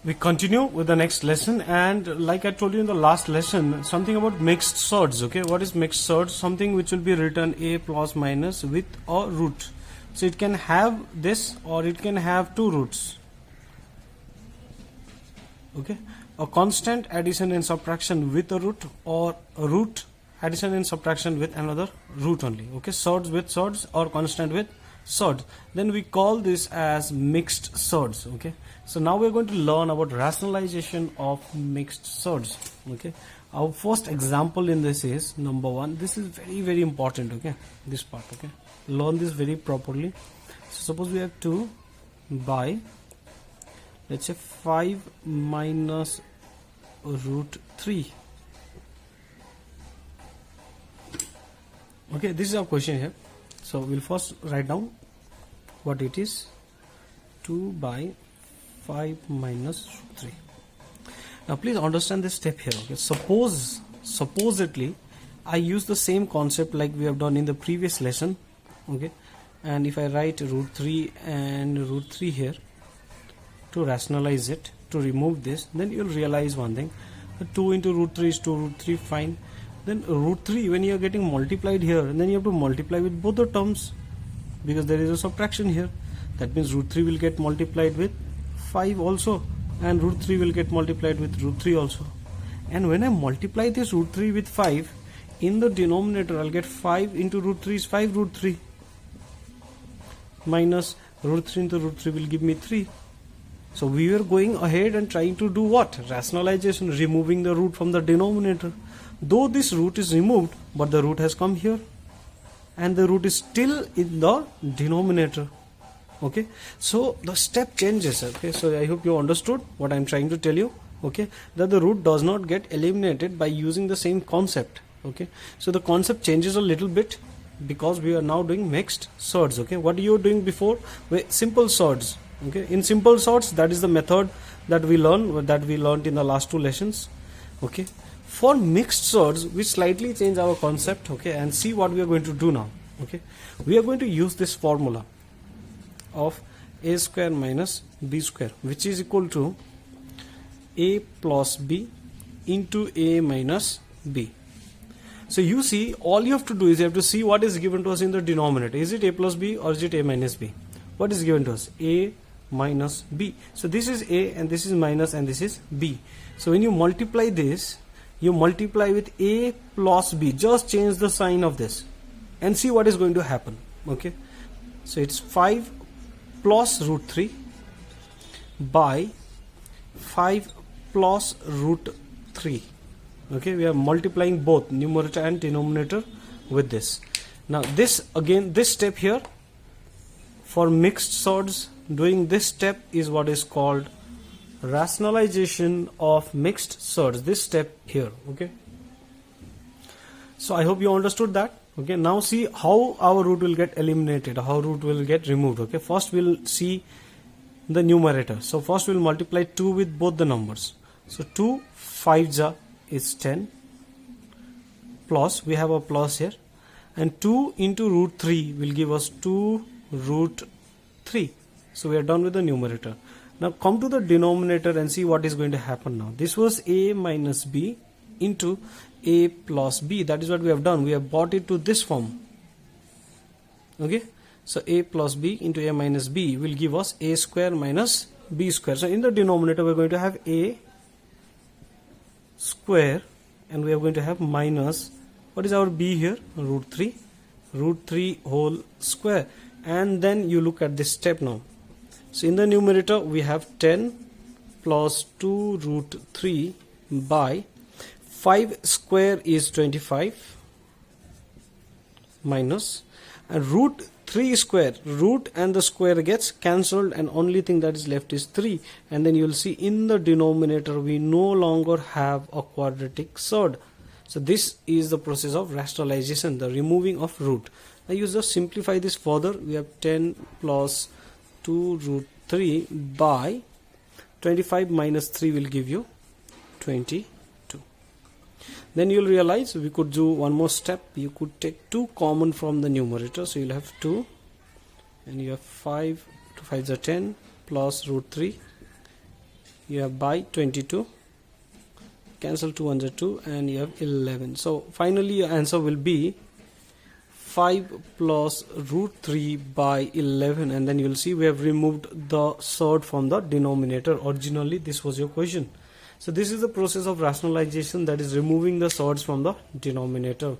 We continue with the next lesson, and like I told you in the last lesson, something about mixed surds. Okay, what is mixed surds? Something which will be written a plus minus with a root. So it can have this or it can have two roots. Okay, a constant addition and subtraction with a root, or a root addition and subtraction with another root only. Okay, surds with surds or constant with surds. Then we call this as mixed surds. Okay, so now we're going to learn about rationalization of mixed surds. Okay, our first example in this is number 1. This is very important. Okay, this part. Okay, learn this very properly. So suppose we have 2 by, let's say, 5 minus root 3. Okay, this is our question here. So we'll first write down what it is. 2 by 5 minus 3. Now please understand this step here. Okay, supposedly I use the same concept like we have done in the previous lesson. Okay, and if I write root 3 and root 3 here to rationalize it, to remove this, then you'll realize one thing. 2 into root 3 is 2 root 3, fine. Then root 3, when you are getting multiplied here, and then you have to multiply with both the terms, because there is a subtraction here. That means root 3 will get multiplied with 5 also, and root 3 will get multiplied with root 3 also. And when I multiply this root 3 with 5, in the denominator I'll get 5 into root 3 is 5 root 3, minus root 3 into root 3 will give me 3. So we were going ahead and trying to do what? Rationalization, removing the root from the denominator. Though this root is removed, but the root has come here, and the root is still in the denominator. Okay, so the step changes. Okay, so I hope you understood what I'm trying to tell you. Okay, that the root does not get eliminated by using the same concept. Okay, so the concept changes a little bit because we are now doing mixed surds. Okay, what you were doing before were simple surds. Okay, in simple surds, that is the method that we learned in the last 2 lessons. Okay, for mixed surds we slightly change our concept. Okay, and see what we are going to do now. Okay, we are going to use this formula of a square minus b square, which is equal to a plus b into a minus b. So you see, all you have to do is you have to see what is given to us in the denominator. Is it a plus b or is it a minus b? What is given to us? A minus b. So this is a and this is minus and this is b. So when you multiply this, you multiply with a plus b. Just change the sign of this and see what is going to happen. Okay, so it's 5 plus root 3 by 5 plus root 3. Okay, we are multiplying both numerator and denominator with this. Now this again, this step here for mixed surds, doing this step is what is called rationalization of mixed surds. This step here. Okay, so I hope you understood that. Okay, now see how our root will get eliminated, how root will get removed. Okay, first we'll see the numerator. So first we'll multiply 2 with both the numbers. So 2 5 is 10, plus we have a plus here, and 2 into root 3 will give us 2 root 3. So we are done with the numerator. Now come to the denominator and see what is going to happen now. This was a minus b into a plus b. That is what we have done. We have brought it to this form. Okay, so a plus b into a minus b will give us a square minus b square. So in the denominator we are going to have a square, and we are going to have minus, what is our b here? Root 3 whole square. And then you look at this step now. So in the numerator we have 10 plus 2 root 3 by 5 square is 25 minus, and root 3 square, root and the square gets cancelled, and only thing that is left is 3. And then you will see in the denominator we no longer have a quadratic surd. So this is the process of rationalization, the removing of root. Now you just simplify this further. We have 10 plus 2 root 3 by 25 minus 3 will give you 22. Then you'll realize we could do one more step. You could take 2 common from the numerator. So you'll have 2, and you have 5, 2 5s are 10 plus root 3 you have by 22, cancel 2 under 2, and you have 11. So finally your answer will be 5 plus root 3 by 11, and then you'll see we have removed the surd from the denominator. Originally this was your question. So this is the process of rationalization, that is removing the surds from the denominator.